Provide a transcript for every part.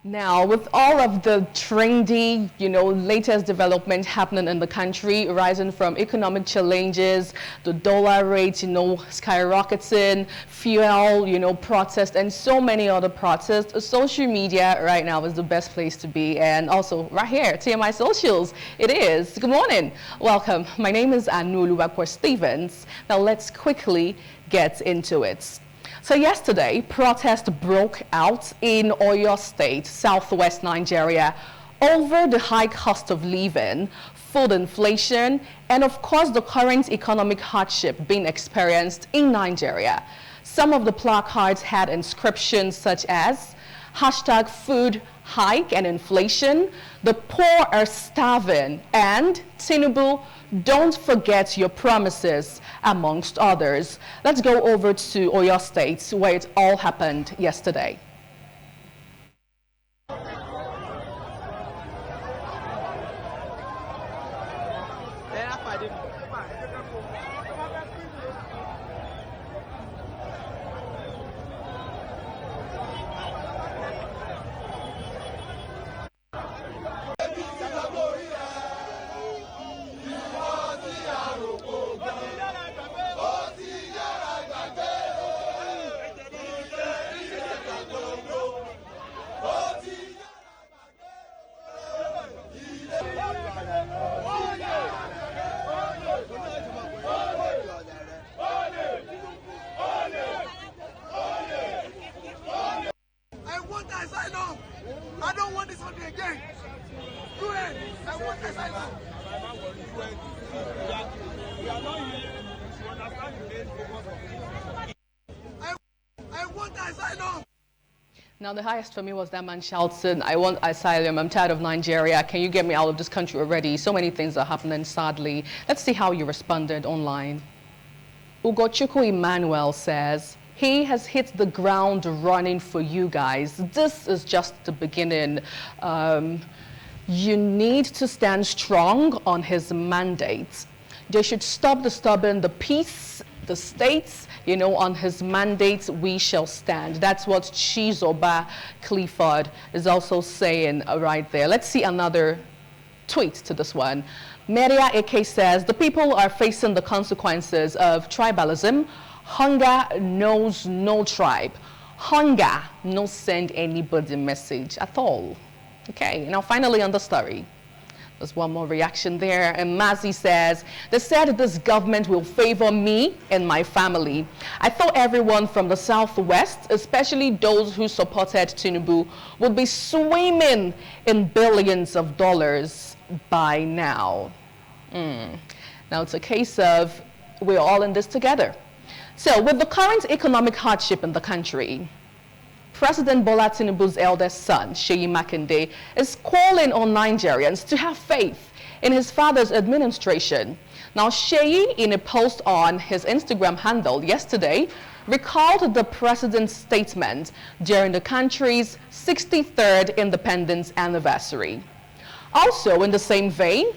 Now, with all of the trendy, latest development happening in the country, rising from economic challenges, the dollar rate, skyrocketing, fuel, protest, and so many other protests, social media right now is the best place to be. And also right here, TMI Socials, it is. Good morning. Welcome. My name is Anu Oluwapo Stevens. Now, let's quickly get into it. So yesterday, protests broke out in Oyo State, southwest Nigeria, over the high cost of living, food inflation, and of course the current economic hardship being experienced in Nigeria. Some of the placards had inscriptions such as #food hike and inflation, the poor are starving, and Tinubu, don't forget your promises, amongst others. Let's go over to Oyo State, where it all happened yesterday. I don't want this country again. Do it. I want this asylum. We are not here to understand the main focus of it. I want asylum. Now, the highest for me was that man shouting, I want asylum, I'm tired of Nigeria, can you get me out of this country already? So many things are happening, sadly. Let's see how you responded online. Ugochukwu Emmanuel says, he has hit the ground running for you guys. This is just the beginning. You need to stand strong on his mandate. They should stop disturbing the peace, the states. On his mandate, we shall stand. That's what Chizoba Clifford is also saying right there. Let's see another tweet to this one. Maria AK says, the people are facing the consequences of tribalism. Hunger knows no tribe. Hunger no send anybody message at all. Okay, now finally on the story. There's one more reaction there. And Mazi says, they said this government will favor me and my family. I thought everyone from the southwest, especially those who supported Tinubu, would be swimming in billions of dollars by now. Now it's a case of we're all in this together. So with the current economic hardship in the country, President Bola Tinubu's eldest son, Seyi Makinde, is calling on Nigerians to have faith in his father's administration. Now, Seyi, in a post on his Instagram handle yesterday, recalled the president's statement during the country's 63rd independence anniversary. Also, in the same vein,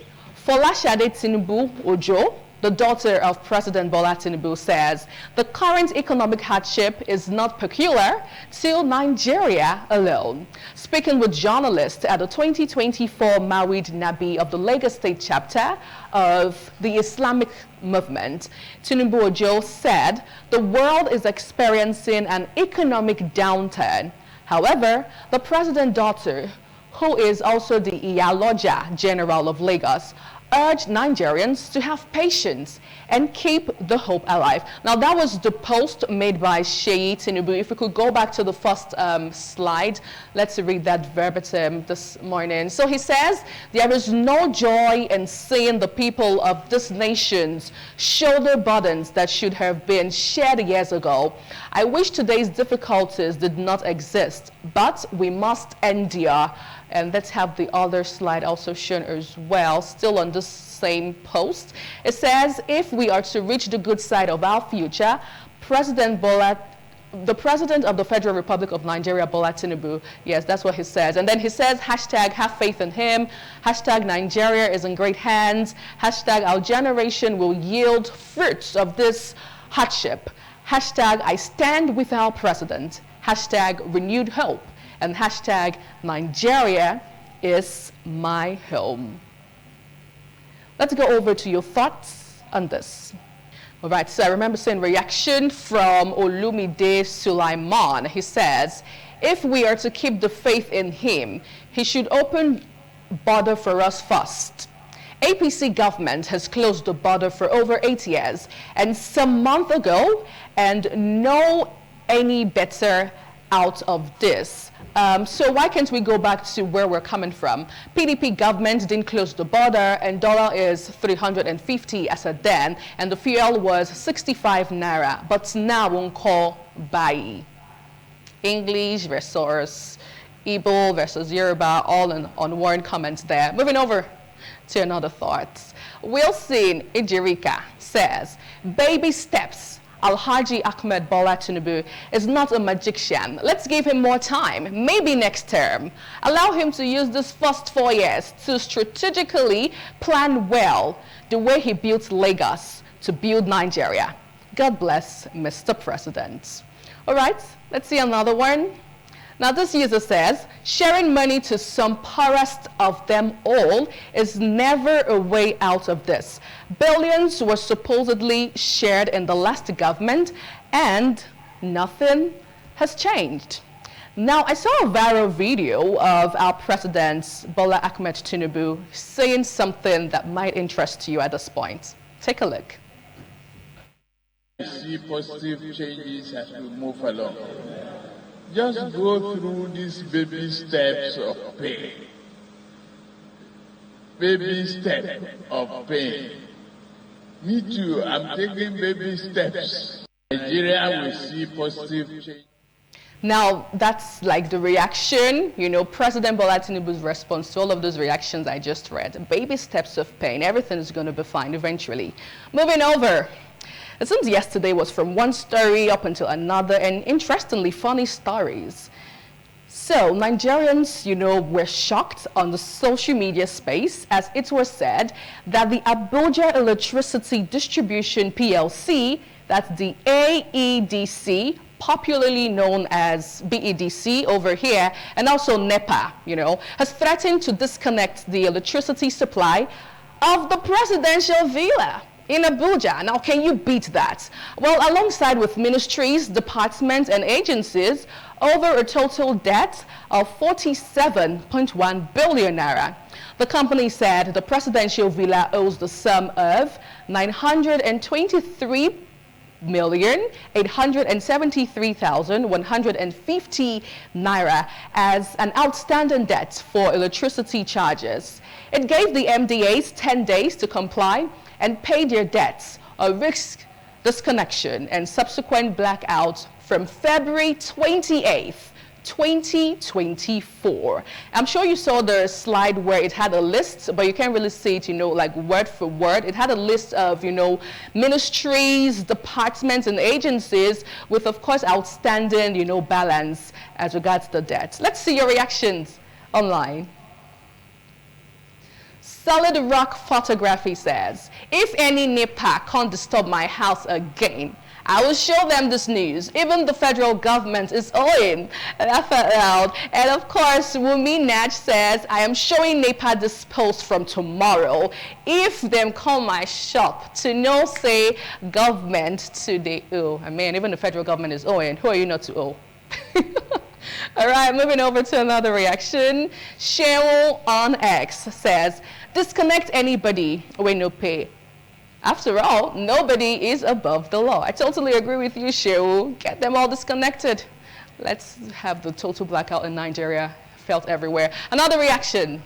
Folashade Tinubu-Ojo, the daughter of President Bola Tinubu, says the current economic hardship is not peculiar to Nigeria alone. Speaking with journalists at the 2024 Mawlid Nabiyy of the Lagos State chapter of the Islamic Movement, Tinubu-Ojo said the world is experiencing an economic downturn. However, the president's daughter, who is also the Iyaloja General of Lagos, urged Nigerians to have patience and keep the hope alive. Now, that was the post made by Seyi Tinubu. If we could go back to the first slide, let's read that verbatim this morning. So he says, there is no joy in seeing the people of this nation's shoulder burdens that should have been shared years ago. I wish today's difficulties did not exist, but we must endure. And let's have the other slide also shown as well, still on this same post. It says, if we are to reach the good side of our future, the President of the Federal Republic of Nigeria, Bola Tinubu, yes, that's what he says. And then he says, have faith in him, Nigeria is in great hands, our generation will yield fruits of this hardship, I stand with our president, renewed hope. and hashtag Nigeria is my home. Let's go over to your thoughts on this. All right, so I remember seeing reaction from Olumide Sulaiman. He says, if we are to keep the faith in him, he should open border for us first. APC government has closed the border for over 8 years and some month ago, and no any better out of this. So why can't we go back to where we're coming from? PDP government didn't close the border, and dollar is 350 as at then, and the fuel was 65 naira, but now won't call buy. English versus Igbo versus Yoruba, all on one comment there. Moving over to another thought. Wilson Ijirika says, baby steps. Alhaji Ahmed Bola Tinubu is not a magician. Let's give him more time, maybe next term. Allow him to use this first 4 years to strategically plan well the way he built Lagos to build Nigeria. God bless, Mr. President. All right, let's see another one. Now this user says, sharing money to some poorest of them all is never a way out of this. Billions were supposedly shared in the last government and nothing has changed. Now I saw a viral video of our President Bola Ahmed Tinubu saying something that might interest you at this point. Take a look. See positive changes as we move along. Just go through these baby steps of pain. Baby step of pain. Me too, I'm taking baby steps. Nigeria will see positive change. Now, that's like the reaction, you know, President Bola Tinubu's response to all of those reactions I just read. Baby steps of pain. Everything is going to be fine eventually. Moving over. It seems yesterday was from one story up until another, and interestingly funny stories. So Nigerians, you know, were shocked on the social media space as it was said that the Abuja Electricity Distribution PLC, that's the AEDC, popularly known as BEDC over here, and also NEPA, you know, has threatened to disconnect the electricity supply of the presidential villa in Abuja. Now, can you beat that? Well, alongside with ministries, departments, and agencies, over a total debt of 47.1 billion naira. The company said the presidential villa owes the sum of 923,873,150 naira as an outstanding debt for electricity charges. It gave the MDAs 10 days to comply and pay their debts or risk disconnection and subsequent blackout from February 28th, 2024. I'm sure you saw the slide where it had a list, but you can't really see it, you know, like word for word. It had a list of, you know, ministries, departments, and agencies with, of course, outstanding, you know, balance as regards the debt. Let's see your reactions online. Solid Rock Photography says, if any NEPA can't disturb my house again, I will show them this news. Even the federal government is owing. Laugh out loud. And of course, Wumi Naj says, I am showing NEPA this post from tomorrow. If them call my shop to no say government to the owe. I mean, even the federal government is owing. Who are you not to owe? All right, moving over to another reaction. Cheryl on X says, disconnect anybody when no pay. After all, nobody is above the law. I totally agree with you, Cheryl. Get them all disconnected. Let's have the total blackout in Nigeria felt everywhere. Another reaction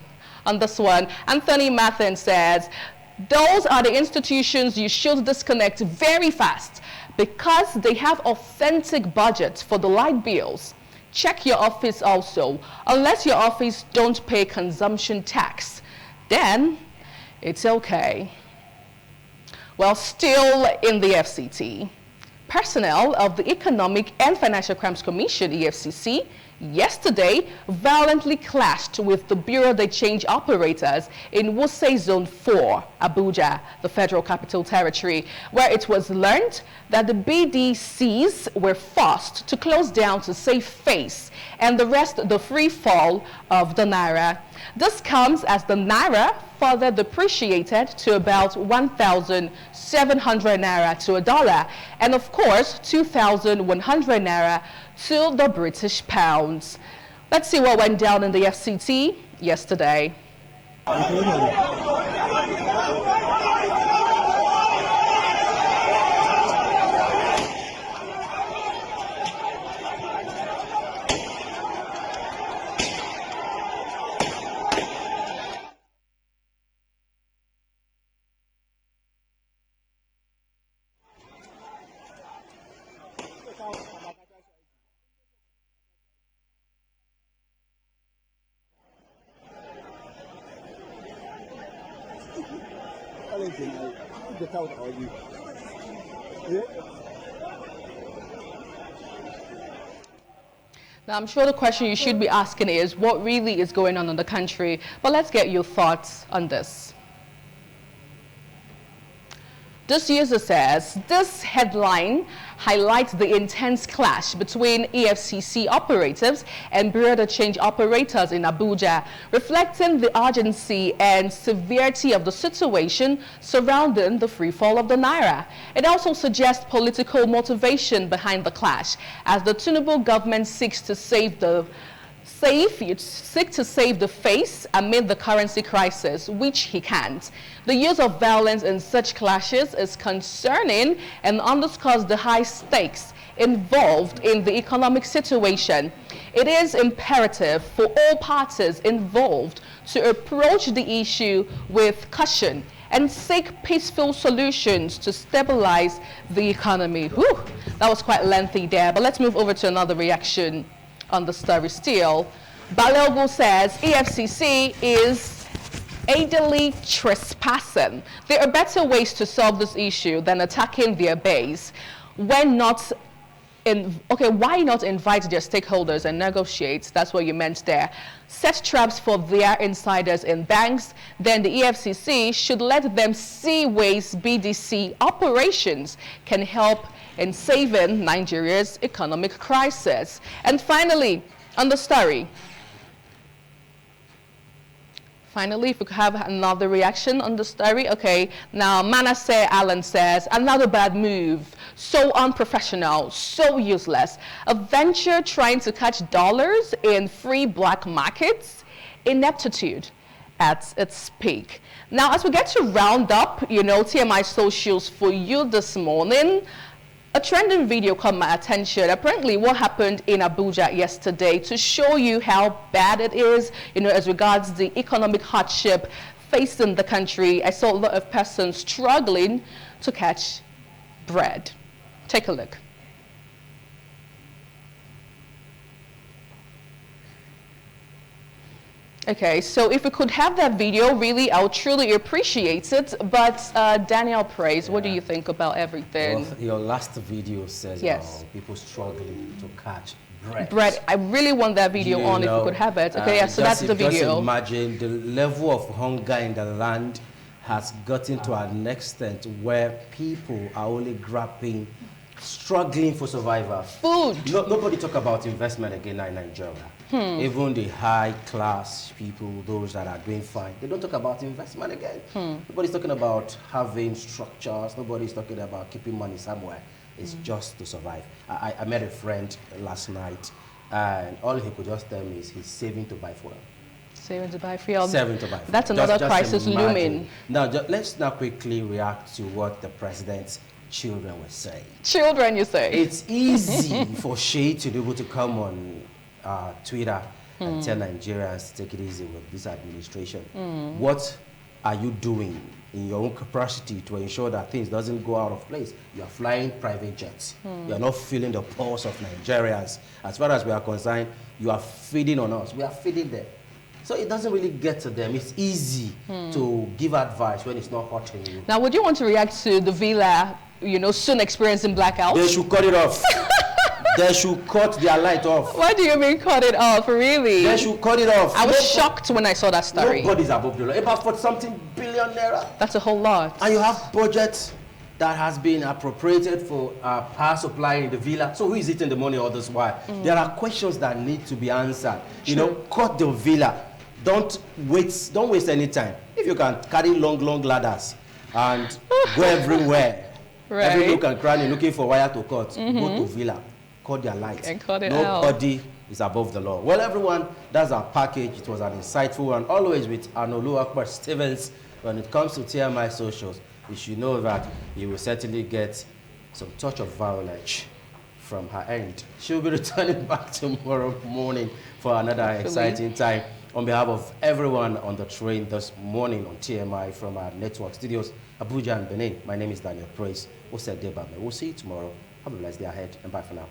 on this one. Anthony Mathen says, those are the institutions you should disconnect very fast because they have authentic budgets for the light bills. Check your office also. Unless your office don't pay consumption tax, then it's okay. Well, still in the FCT, personnel of the Economic and Financial Crimes Commission, EFCC, yesterday violently clashed with the Bureau de Change operators in Woes Zone 4, Abuja, the Federal Capital Territory, where it was learned that the BDCs were forced to close down to save face and arrest the free fall of the Naira. This comes as the Naira further depreciated to about 1,700 Naira to a dollar, and of course 2,100 Naira to the British pounds. Let's see what went down in the FCT yesterday. Now, I'm sure the question you should be asking is, what really is going on in the country? But let's get your thoughts on this. This user says, this headline highlights the intense clash between EFCC operatives and Bureau de Change operators in Abuja, reflecting the urgency and severity of the situation surrounding the freefall of the Naira. It also suggests political motivation behind the clash, as the Tinubu government seeks to save the face amid the currency crisis, which he can't. The use of violence in such clashes is concerning and underscores the high stakes involved in the economic situation. It is imperative for all parties involved to approach the issue with caution and seek peaceful solutions to stabilize the economy. Whew, that was quite lengthy there, but let's move over to another reaction on the story still. Balogun says EFCC is idly trespassing. There are better ways to solve this issue than attacking their base. Why not invite their stakeholders and negotiate? That's what you meant there. Set traps for their insiders in banks. Then the EFCC should let them see ways BDC operations can help in saving Nigeria's economic crisis. And finally, on the story. Finally, if we could have another reaction on the story. Okay, now Manasseh Allen says, another bad move. So unprofessional, so useless. A venture trying to catch dollars in free black markets. Ineptitude at its peak. Now, as we get to round up, TMI socials for you this morning, a trending video caught my attention. Apparently, what happened in Abuja yesterday to show you how bad it is, as regards the economic hardship facing the country. I saw a lot of persons struggling to catch bread. Take a look. Okay, so if we could have that video, really, I would truly appreciate it. But Daniel Praise, what do you think about everything? Well, your last video says yes. People struggling to catch bread. Bread. I really want that video on if we could have it. Okay, yeah, so that's the video. Just imagine the level of hunger in the land has gotten to an extent where people are only grabbing, struggling for survival. Food. Nobody talk about investment again in Nigeria. Even the high class people, those that are doing fine, they don't talk about investment again. Nobody's talking about having structures. Nobody's talking about keeping money somewhere. It's just to survive. I met a friend last night, and all he could just tell me is he's saving to buy fuel. Saving to buy fuel. Saving to buy fuel. That's another crisis looming. Now, let's now quickly react to what the president's children were saying. Children, you say? It's easy for Seyi Tinubu to come on Twitter and tell Nigerians to take it easy with this administration. What are you doing in your own capacity to ensure that things doesn't go out of place? You are flying private jets. You are not feeling the pulse of Nigerians. As far as we are concerned, you are feeding on us. We are feeding them. So it doesn't really get to them. It's easy to give advice when it's not hurting you. Now, would you want to react to the villa, soon experiencing blackouts? They should cut it off. They should cut their light off. What do you mean cut it off? Really? They should cut it off. I was shocked when I saw that story. Nobody's above the law. About 40-something billion naira. That's a whole lot. And you have budget that has been appropriated for power supply in the villa. So who is eating the money all this while? There are questions that need to be answered. You know, cut the villa. Don't waste any time. If you can carry long ladders and go everywhere, every nook and cranny looking for wire to cut, go to villa, cut their lights. And cut it Nobody is above the law. Well, everyone, that's our package. It was an insightful one, always with Anolu Akbar Stevens. When it comes to TMI socials, you should know that you will certainly get some touch of violence from her end. She'll be returning back tomorrow morning for another exciting time. On behalf of everyone on the train this morning on TMI from our network studios, Abuja and Benin, my name is Daniel Praise. We'll see you tomorrow. Have a blessed day ahead, and bye for now.